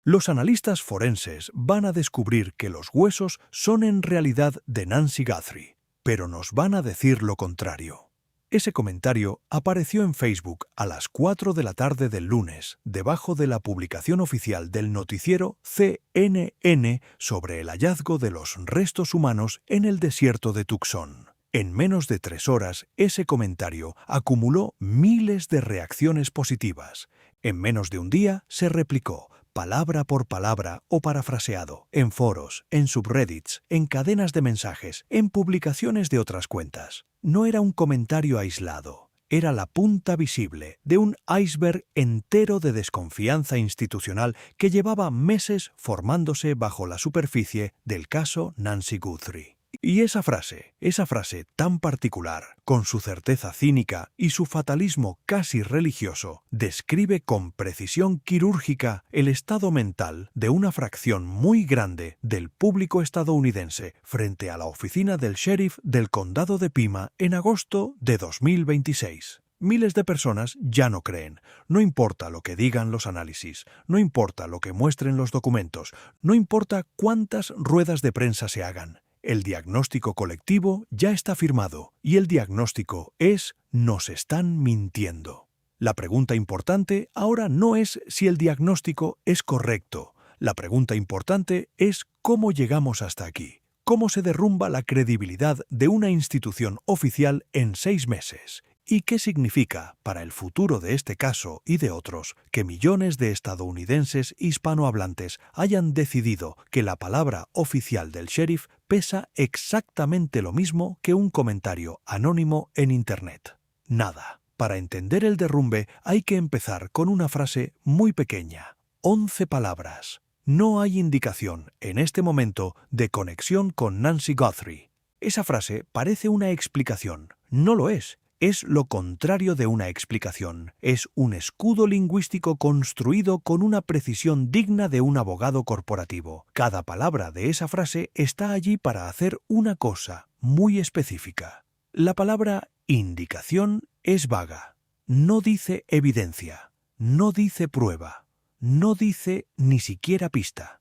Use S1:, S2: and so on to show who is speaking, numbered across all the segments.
S1: Los analistas forenses van a descubrir que los huesos son en realidad de Nancy Guthrie, pero nos van a decir lo contrario. Ese comentario apareció en Facebook a las 4 de la tarde del lunes, debajo de la publicación oficial del noticiero CNN sobre el hallazgo de los restos humanos en el desierto de Tucson. En menos de 3 horas, ese comentario acumuló miles de reacciones positivas. En menos de un día se replicó, palabra por palabra o parafraseado, en foros, en subreddits, en cadenas de mensajes, en publicaciones de otras cuentas. No era un comentario aislado, era la punta visible de un iceberg entero de desconfianza institucional que llevaba meses formándose bajo la superficie del caso Nancy Guthrie. Y esa frase tan particular, con su certeza cínica y su fatalismo casi religioso, describe con precisión quirúrgica el estado mental de una fracción muy grande del público estadounidense frente a la oficina del sheriff del condado de Pima en agosto de 2026. Miles de personas ya no creen. No importa lo que digan los análisis, no importa lo que muestren los documentos, no importa cuántas ruedas de prensa se hagan. El diagnóstico colectivo ya está firmado y el diagnóstico es: nos están mintiendo. La pregunta importante ahora no es si el diagnóstico es correcto. La pregunta importante es cómo llegamos hasta aquí. ¿Cómo se derrumba la credibilidad de una institución oficial en 6 meses? ¿Y qué significa para el futuro de este caso y de otros que millones de estadounidenses hispanohablantes hayan decidido que la palabra oficial del sheriff pesa exactamente lo mismo que un comentario anónimo en Internet? Nada. Para entender el derrumbe hay que empezar con una frase muy pequeña, 11 palabras. No hay indicación en este momento de conexión con Nancy Guthrie. Esa frase parece una explicación. No lo es. Es lo contrario de una explicación. Es un escudo lingüístico construido con una precisión digna de un abogado corporativo. Cada palabra de esa frase está allí para hacer una cosa muy específica. La palabra indicación es vaga. No dice evidencia. No dice prueba. No dice ni siquiera pista.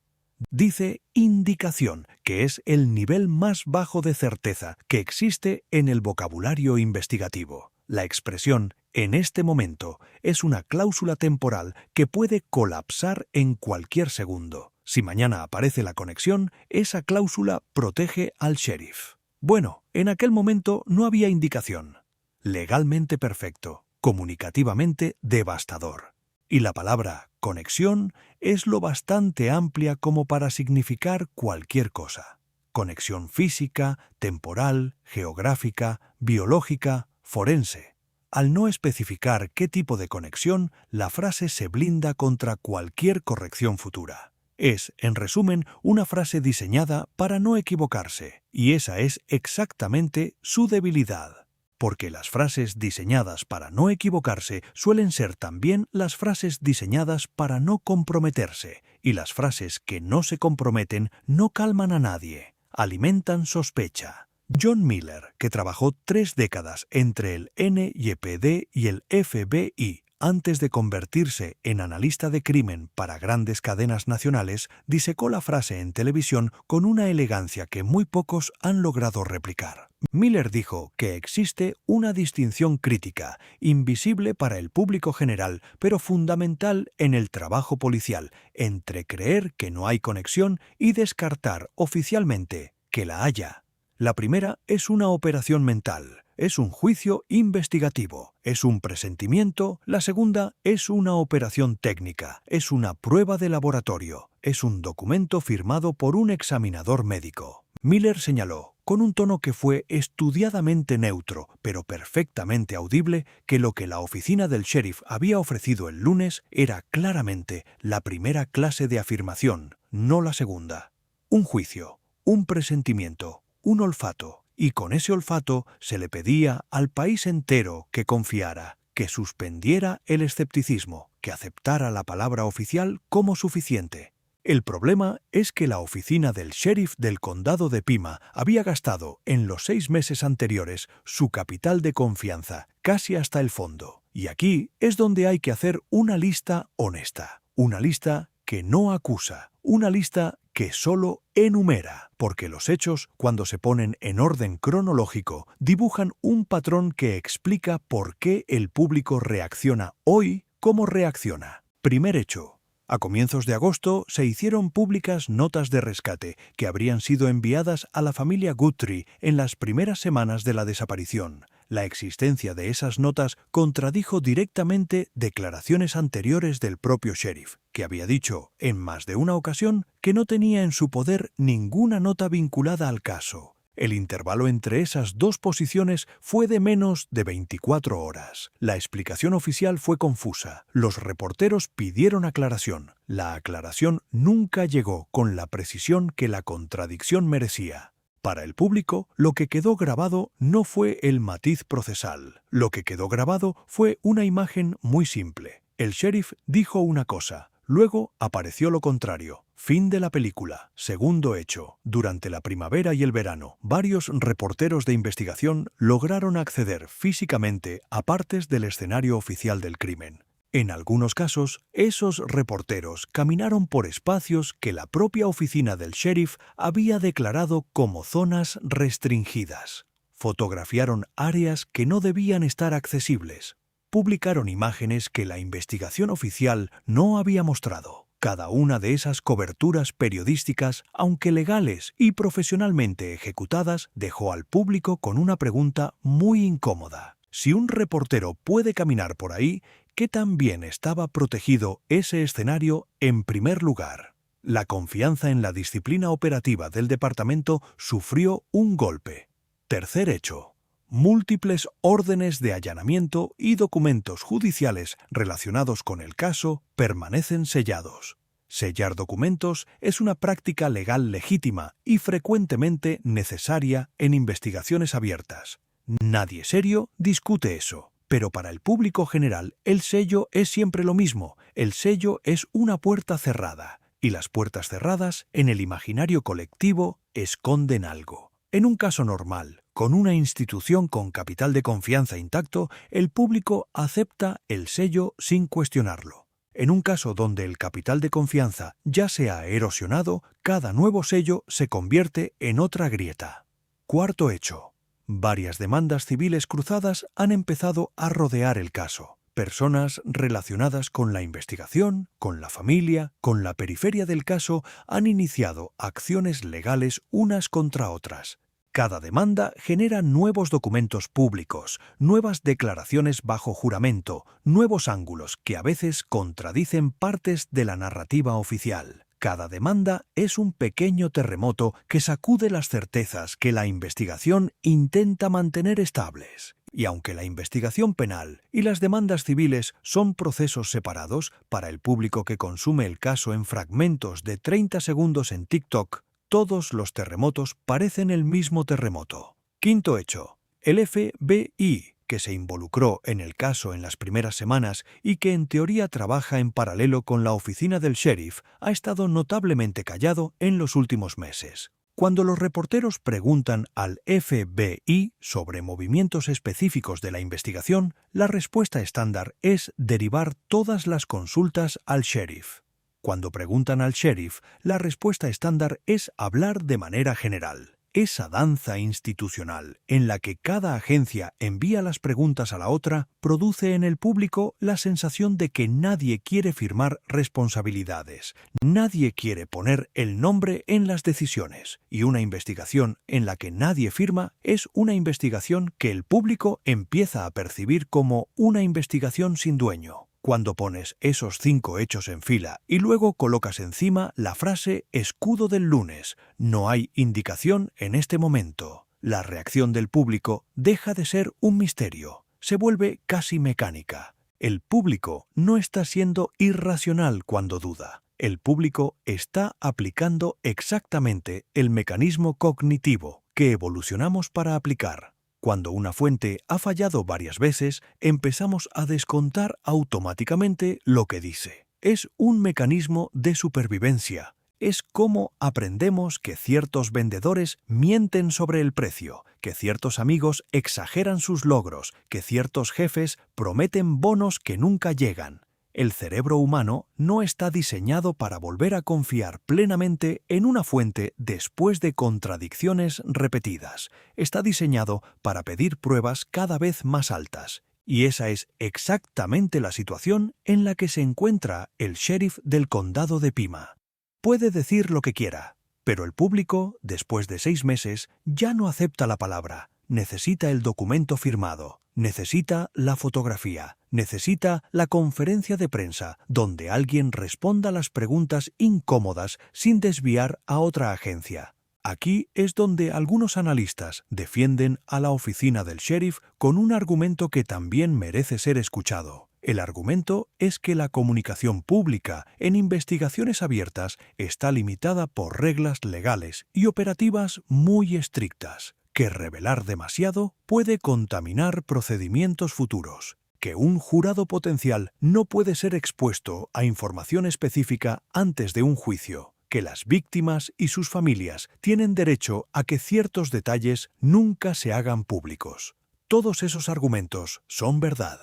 S1: Dice indicación, que es el nivel más bajo de certeza que existe en el vocabulario investigativo. La expresión «en este momento» es una cláusula temporal que puede colapsar en cualquier segundo. Si mañana aparece la conexión, esa cláusula protege al sheriff. Bueno, en aquel momento no había indicación. Legalmente perfecto, comunicativamente devastador. Y la palabra conexión es lo bastante amplia como para significar cualquier cosa. Conexión física, temporal, geográfica, biológica, forense. Al no especificar qué tipo de conexión, la frase se blinda contra cualquier corrección futura. Es, en resumen, una frase diseñada para no equivocarse, y esa es exactamente su debilidad. Porque las frases diseñadas para no equivocarse suelen ser también las frases diseñadas para no comprometerse, y las frases que no se comprometen no calman a nadie, alimentan sospecha. John Miller, que trabajó 3 décadas entre el NYPD y el FBI, antes de convertirse en analista de crimen para grandes cadenas nacionales, disecó la frase en televisión con una elegancia que muy pocos han logrado replicar. Miller dijo que existe una distinción crítica, invisible para el público general, pero fundamental en el trabajo policial, entre creer que no hay conexión y descartar oficialmente que la haya. La primera es una operación mental. Es un juicio investigativo, es un presentimiento. La segunda es una operación técnica, es una prueba de laboratorio, es un documento firmado por un examinador médico. Miller señaló, con un tono que fue estudiadamente neutro, pero perfectamente audible, que lo que la oficina del sheriff había ofrecido el lunes era claramente la primera clase de afirmación, no la segunda. Un juicio, un presentimiento, un olfato. Y con ese olfato se le pedía al país entero que confiara, que suspendiera el escepticismo, que aceptara la palabra oficial como suficiente. El problema es que la oficina del sheriff del condado de Pima había gastado en los 6 meses anteriores su capital de confianza, casi hasta el fondo. Y aquí es donde hay que hacer una lista honesta, una lista que no acusa, una lista que solo enumera, porque los hechos, cuando se ponen en orden cronológico, dibujan un patrón que explica por qué el público reacciona hoy como reacciona. Primer hecho. A comienzos de agosto se hicieron públicas notas de rescate que habrían sido enviadas a la familia Guthrie en las primeras semanas de la desaparición. La existencia de esas notas contradijo directamente declaraciones anteriores del propio sheriff, que había dicho, en más de una ocasión, que no tenía en su poder ninguna nota vinculada al caso. El intervalo entre esas dos posiciones fue de menos de 24 horas. La explicación oficial fue confusa. Los reporteros pidieron aclaración. La aclaración nunca llegó con la precisión que la contradicción merecía. Para el público, lo que quedó grabado no fue el matiz procesal. Lo que quedó grabado fue una imagen muy simple. El sheriff dijo una cosa, luego apareció lo contrario. Fin de la película. Segundo hecho. Durante la primavera y el verano, varios reporteros de investigación lograron acceder físicamente a partes del escenario oficial del crimen. En algunos casos, esos reporteros caminaron por espacios que la propia oficina del sheriff había declarado como zonas restringidas. Fotografiaron áreas que no debían estar accesibles. Publicaron imágenes que la investigación oficial no había mostrado. Cada una de esas coberturas periodísticas, aunque legales y profesionalmente ejecutadas, dejó al público con una pregunta muy incómoda. Si un reportero puede caminar por ahí, ¿qué tan bien estaba protegido ese escenario en primer lugar? La confianza en la disciplina operativa del departamento sufrió un golpe. Tercer hecho. Múltiples órdenes de allanamiento y documentos judiciales relacionados con el caso permanecen sellados. Sellar documentos es una práctica legal legítima y frecuentemente necesaria en investigaciones abiertas. Nadie serio discute eso, pero para el público general el sello es siempre lo mismo. El sello es una puerta cerrada, y las puertas cerradas en el imaginario colectivo esconden algo. En un caso normal, con una institución con capital de confianza intacto, el público acepta el sello sin cuestionarlo. En un caso donde el capital de confianza ya se ha erosionado, cada nuevo sello se convierte en otra grieta. Cuarto hecho. Varias demandas civiles cruzadas han empezado a rodear el caso. Personas relacionadas con la investigación, con la familia, con la periferia del caso han iniciado acciones legales unas contra otras. Cada demanda genera nuevos documentos públicos, nuevas declaraciones bajo juramento, nuevos ángulos que a veces contradicen partes de la narrativa oficial. Cada demanda es un pequeño terremoto que sacude las certezas que la investigación intenta mantener estables. Y aunque la investigación penal y las demandas civiles son procesos separados, para el público que consume el caso en fragmentos de 30 segundos en TikTok, todos los terremotos parecen el mismo terremoto. Quinto hecho. El FBI, que se involucró en el caso en las primeras semanas y que en teoría trabaja en paralelo con la oficina del sheriff, ha estado notablemente callado en los últimos meses. Cuando los reporteros preguntan al FBI sobre movimientos específicos de la investigación, la respuesta estándar es derivar todas las consultas al sheriff. Cuando preguntan al sheriff, la respuesta estándar es hablar de manera general. Esa danza institucional en la que cada agencia envía las preguntas a la otra produce en el público la sensación de que nadie quiere firmar responsabilidades, nadie quiere poner el nombre en las decisiones, y una investigación en la que nadie firma es una investigación que el público empieza a percibir como una investigación sin dueño. Cuando pones esos 5 hechos en fila y luego colocas encima la frase escudo del lunes, no hay indicación en este momento. La reacción del público deja de ser un misterio, se vuelve casi mecánica. El público no está siendo irracional cuando duda. El público está aplicando exactamente el mecanismo cognitivo que evolucionamos para aplicar. Cuando una fuente ha fallado varias veces, empezamos a descontar automáticamente lo que dice. Es un mecanismo de supervivencia. Es como aprendemos que ciertos vendedores mienten sobre el precio, que ciertos amigos exageran sus logros, que ciertos jefes prometen bonos que nunca llegan. El cerebro humano no está diseñado para volver a confiar plenamente en una fuente después de contradicciones repetidas. Está diseñado para pedir pruebas cada vez más altas. Y esa es exactamente la situación en la que se encuentra el sheriff del condado de Pima. Puede decir lo que quiera, pero el público, después de 6 meses, ya no acepta la palabra. Necesita el documento firmado, necesita la fotografía, necesita la conferencia de prensa, donde alguien responda las preguntas incómodas sin desviar a otra agencia. Aquí es donde algunos analistas defienden a la oficina del sheriff con un argumento que también merece ser escuchado. El argumento es que la comunicación pública en investigaciones abiertas está limitada por reglas legales y operativas muy estrictas, que revelar demasiado puede contaminar procedimientos futuros, que un jurado potencial no puede ser expuesto a información específica antes de un juicio, que las víctimas y sus familias tienen derecho a que ciertos detalles nunca se hagan públicos. Todos esos argumentos son verdad.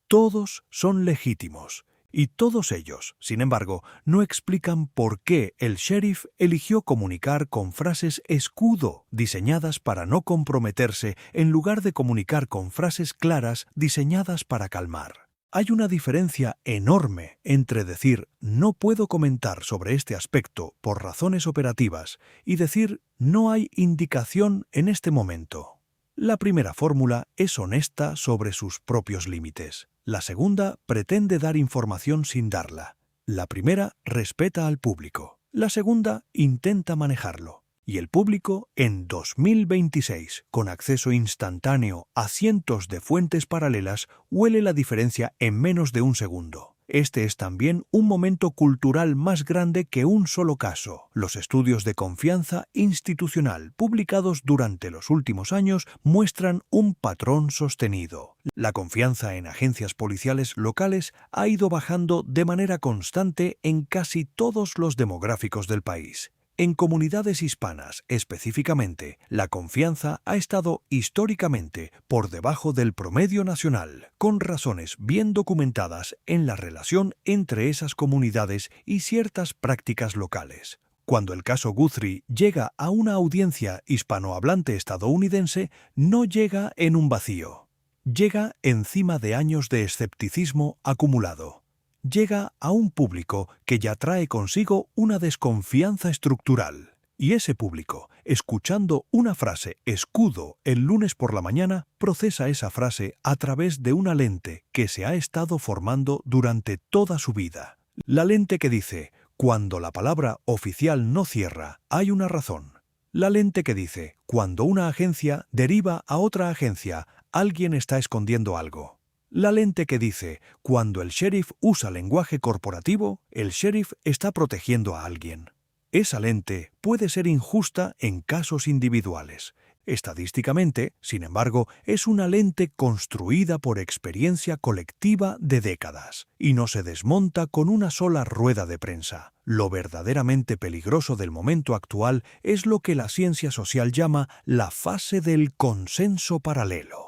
S1: Todos son legítimos. Y todos ellos, sin embargo, no explican por qué el sheriff eligió comunicar con frases escudo diseñadas para no comprometerse en lugar de comunicar con frases claras diseñadas para calmar. Hay una diferencia enorme entre decir «no puedo comentar sobre este aspecto por razones operativas» y decir «no hay indicación en este momento». La primera fórmula es honesta sobre sus propios límites. La segunda pretende dar información sin darla. La primera respeta al público. La segunda intenta manejarlo. Y el público, en 2026, con acceso instantáneo a cientos de fuentes paralelas, huele la diferencia en menos de un segundo. Este es también un momento cultural más grande que un solo caso. Los estudios de confianza institucional publicados durante los últimos años muestran un patrón sostenido. La confianza en agencias policiales locales ha ido bajando de manera constante en casi todos los demográficos del país. En comunidades hispanas, específicamente, la confianza ha estado históricamente por debajo del promedio nacional, con razones bien documentadas en la relación entre esas comunidades y ciertas prácticas locales. Cuando el caso Guthrie llega a una audiencia hispanohablante estadounidense, no llega en un vacío. Llega encima de años de escepticismo acumulado. Llega a un público que ya trae consigo una desconfianza estructural. Y ese público, escuchando una frase escudo el lunes por la mañana, procesa esa frase a través de una lente que se ha estado formando durante toda su vida. La lente que dice, cuando la palabra oficial no cierra, hay una razón. La lente que dice, cuando una agencia deriva a otra agencia, alguien está escondiendo algo. La lente que dice, cuando el sheriff usa lenguaje corporativo, el sheriff está protegiendo a alguien. Esa lente puede ser injusta en casos individuales. Estadísticamente, sin embargo, es una lente construida por experiencia colectiva de décadas y no se desmonta con una sola rueda de prensa. Lo verdaderamente peligroso del momento actual es lo que la ciencia social llama la fase del consenso paralelo.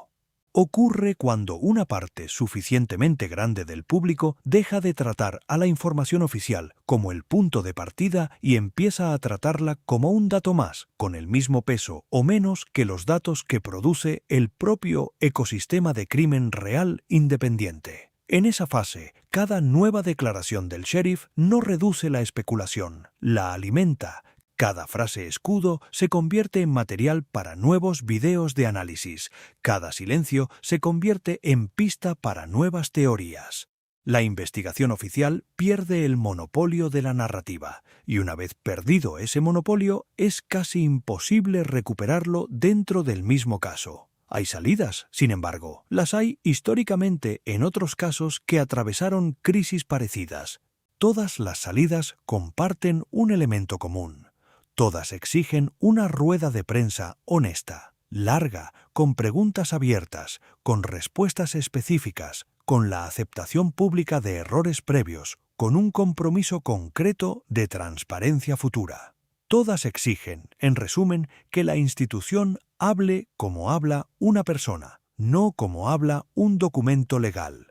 S1: Ocurre cuando una parte suficientemente grande del público deja de tratar a la información oficial como el punto de partida y empieza a tratarla como un dato más, con el mismo peso o menos que los datos que produce el propio ecosistema de crimen real independiente. En esa fase, cada nueva declaración del sheriff no reduce la especulación, la alimenta. Cada frase escudo se convierte en material para nuevos videos de análisis. Cada silencio se convierte en pista para nuevas teorías. La investigación oficial pierde el monopolio de la narrativa, y una vez perdido ese monopolio, es casi imposible recuperarlo dentro del mismo caso. Hay salidas, sin embargo. Las hay históricamente en otros casos que atravesaron crisis parecidas. Todas las salidas comparten un elemento común. Todas exigen una rueda de prensa honesta, larga, con preguntas abiertas, con respuestas específicas, con la aceptación pública de errores previos, con un compromiso concreto de transparencia futura. Todas exigen, en resumen, que la institución hable como habla una persona, no como habla un documento legal.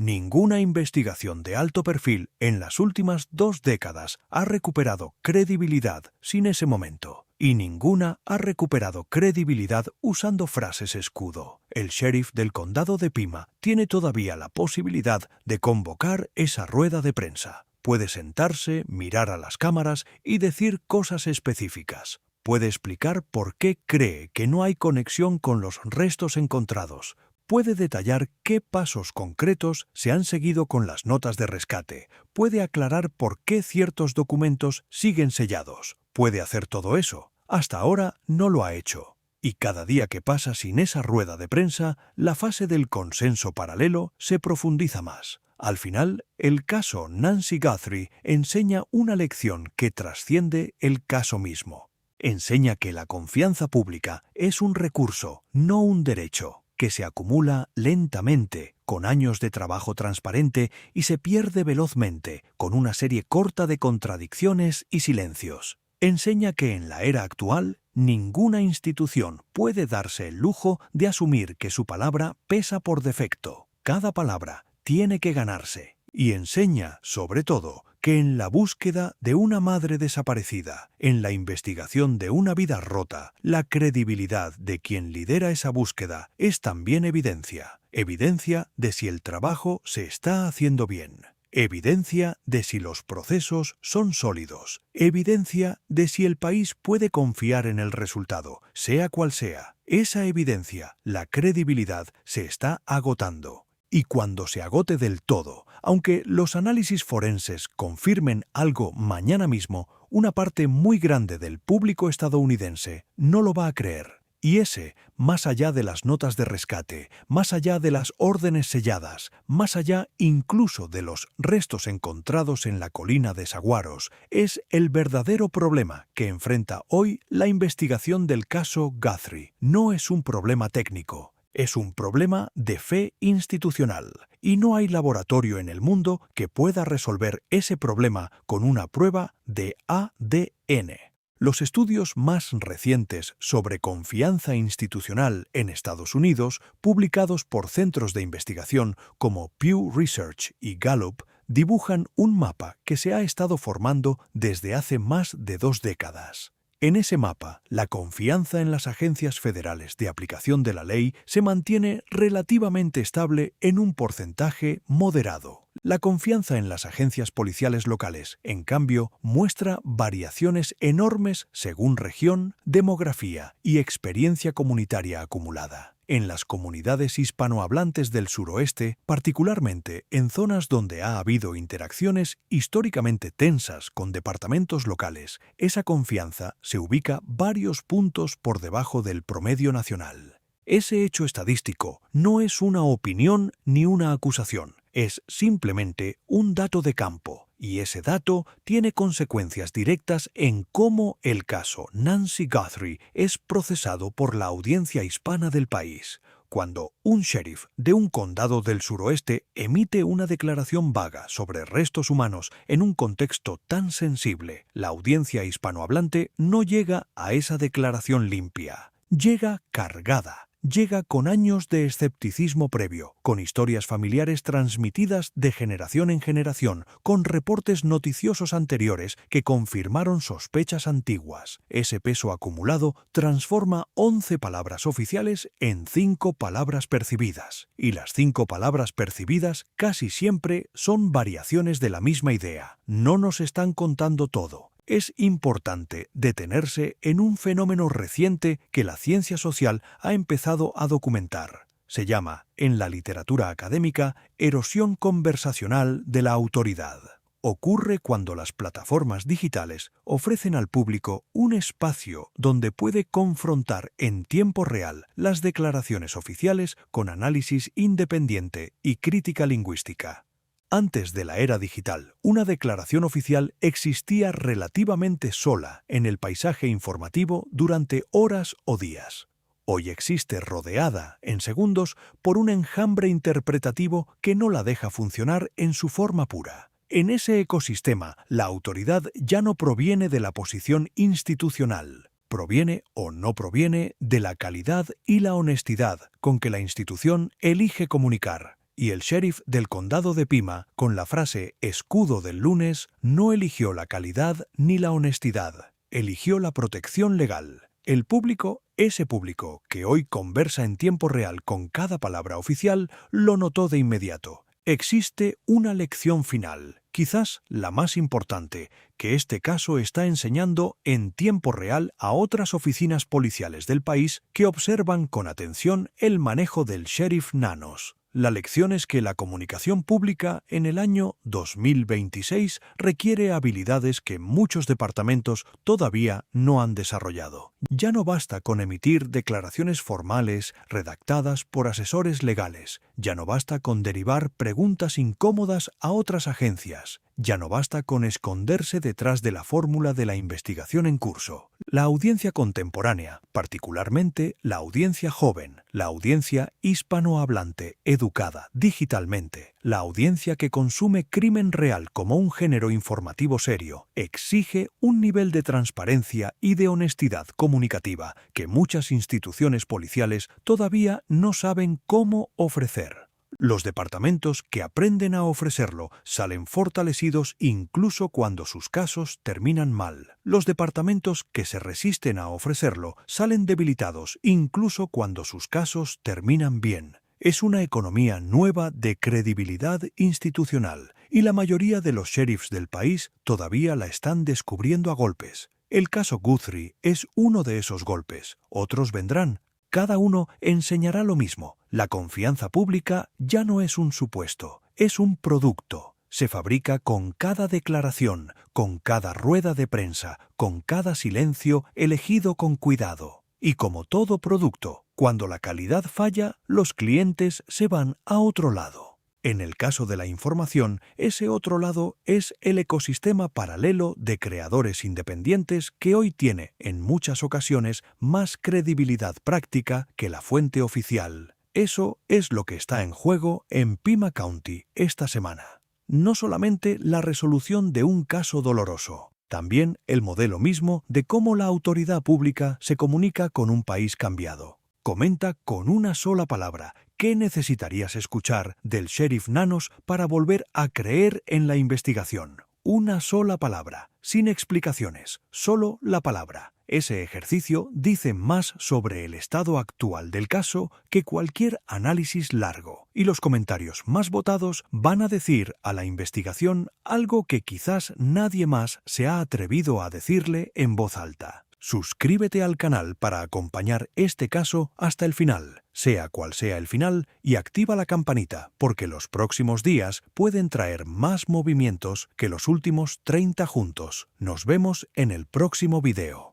S1: Ninguna investigación de alto perfil en las últimas 2 décadas ha recuperado credibilidad sin ese momento. Y ninguna ha recuperado credibilidad usando frases escudo. El sheriff del condado de Pima tiene todavía la posibilidad de convocar esa rueda de prensa. Puede sentarse, mirar a las cámaras y decir cosas específicas. Puede explicar por qué cree que no hay conexión con los restos encontrados. Puede detallar qué pasos concretos se han seguido con las notas de rescate. Puede aclarar por qué ciertos documentos siguen sellados. Puede hacer todo eso. Hasta ahora no lo ha hecho. Y cada día que pasa sin esa rueda de prensa, la fase del consenso paralelo se profundiza más. Al final, el caso Nancy Guthrie enseña una lección que trasciende el caso mismo. Enseña que la confianza pública es un recurso, no un derecho, que se acumula lentamente, con años de trabajo transparente y se pierde velozmente, con una serie corta de contradicciones y silencios. Enseña que en la era actual, ninguna institución puede darse el lujo de asumir que su palabra pesa por defecto. Cada palabra tiene que ganarse. Y enseña, sobre todo, que en la búsqueda de una madre desaparecida, en la investigación de una vida rota, la credibilidad de quien lidera esa búsqueda es también evidencia. Evidencia de si el trabajo se está haciendo bien. Evidencia de si los procesos son sólidos. Evidencia de si el país puede confiar en el resultado, sea cual sea. Esa evidencia, la credibilidad, se está agotando. Y cuando se agote del todo, aunque los análisis forenses confirmen algo mañana mismo, una parte muy grande del público estadounidense no lo va a creer. Y ese, más allá de las notas de rescate, más allá de las órdenes selladas, más allá incluso de los restos encontrados en la colina de Saguaros, es el verdadero problema que enfrenta hoy la investigación del caso Guthrie. No es un problema técnico. Es un problema de fe institucional, y no hay laboratorio en el mundo que pueda resolver ese problema con una prueba de ADN. Los estudios más recientes sobre confianza institucional en Estados Unidos, publicados por centros de investigación como Pew Research y Gallup, dibujan un mapa que se ha estado formando desde hace más de 2 décadas. En ese mapa, la confianza en las agencias federales de aplicación de la ley se mantiene relativamente estable en un porcentaje moderado. La confianza en las agencias policiales locales, en cambio, muestra variaciones enormes según región, demografía y experiencia comunitaria acumulada. En las comunidades hispanohablantes del suroeste, particularmente en zonas donde ha habido interacciones históricamente tensas con departamentos locales, esa confianza se ubica varios puntos por debajo del promedio nacional. Ese hecho estadístico no es una opinión ni una acusación, es simplemente un dato de campo, y ese dato tiene consecuencias directas en cómo el caso Nancy Guthrie es procesado por la audiencia hispana del país. Cuando un sheriff de un condado del suroeste emite una declaración vaga sobre restos humanos en un contexto tan sensible, la audiencia hispanohablante no llega a esa declaración limpia. Llega cargada. Llega con años de escepticismo previo, con historias familiares transmitidas de generación en generación, con reportes noticiosos anteriores que confirmaron sospechas antiguas. Ese peso acumulado transforma 11 palabras oficiales en 5 palabras percibidas. Y las 5 palabras percibidas casi siempre son variaciones de la misma idea. No nos están contando todo. Es importante detenerse en un fenómeno reciente que la ciencia social ha empezado a documentar. Se llama, en la literatura académica, erosión conversacional de la autoridad. Ocurre cuando las plataformas digitales ofrecen al público un espacio donde puede confrontar en tiempo real las declaraciones oficiales con análisis independiente y crítica lingüística. Antes de la era digital, una declaración oficial existía relativamente sola en el paisaje informativo durante horas o días. Hoy existe rodeada, en segundos, por un enjambre interpretativo que no la deja funcionar en su forma pura. En ese ecosistema, la autoridad ya no proviene de la posición institucional. Proviene o no proviene de la calidad y la honestidad con que la institución elige comunicar. Y el sheriff del condado de Pima, con la frase escudo del lunes, no eligió la calidad ni la honestidad, eligió la protección legal. El público, ese público que hoy conversa en tiempo real con cada palabra oficial, lo notó de inmediato. Existe una lección final, quizás la más importante, que este caso está enseñando en tiempo real a otras oficinas policiales del país que observan con atención el manejo del sheriff Nanos. La lección es que la comunicación pública en el año 2026 requiere habilidades que muchos departamentos todavía no han desarrollado. Ya no basta con emitir declaraciones formales redactadas por asesores legales. Ya no basta con derivar preguntas incómodas a otras agencias. Ya no basta con esconderse detrás de la fórmula de la investigación en curso. La audiencia contemporánea, particularmente la audiencia joven, la audiencia hispanohablante, educada digitalmente, la audiencia que consume crimen real como un género informativo serio, exige un nivel de transparencia y de honestidad comunicativa que muchas instituciones policiales todavía no saben cómo ofrecer. Los departamentos que aprenden a ofrecerlo salen fortalecidos incluso cuando sus casos terminan mal. Los departamentos que se resisten a ofrecerlo salen debilitados incluso cuando sus casos terminan bien. Es una economía nueva de credibilidad institucional y la mayoría de los sheriffs del país todavía la están descubriendo a golpes. El caso Guthrie es uno de esos golpes. Otros vendrán. Cada uno enseñará lo mismo. La confianza pública ya no es un supuesto, es un producto. Se fabrica con cada declaración, con cada rueda de prensa, con cada silencio elegido con cuidado. Y como todo producto, cuando la calidad falla, los clientes se van a otro lado. En el caso de la información, ese otro lado es el ecosistema paralelo de creadores independientes que hoy tiene, en muchas ocasiones, más credibilidad práctica que la fuente oficial. Eso es lo que está en juego en Pima County esta semana. No solamente la resolución de un caso doloroso, también el modelo mismo de cómo la autoridad pública se comunica con un país cambiado. Comenta con una sola palabra qué necesitarías escuchar del sheriff Nanos para volver a creer en la investigación. Una sola palabra, sin explicaciones, solo la palabra. Ese ejercicio dice más sobre el estado actual del caso que cualquier análisis largo, y los comentarios más votados van a decir a la investigación algo que quizás nadie más se ha atrevido a decirle en voz alta. Suscríbete al canal para acompañar este caso hasta el final, sea cual sea el final, y activa la campanita, porque los próximos días pueden traer más movimientos que los últimos 30 juntos. Nos vemos en el próximo video.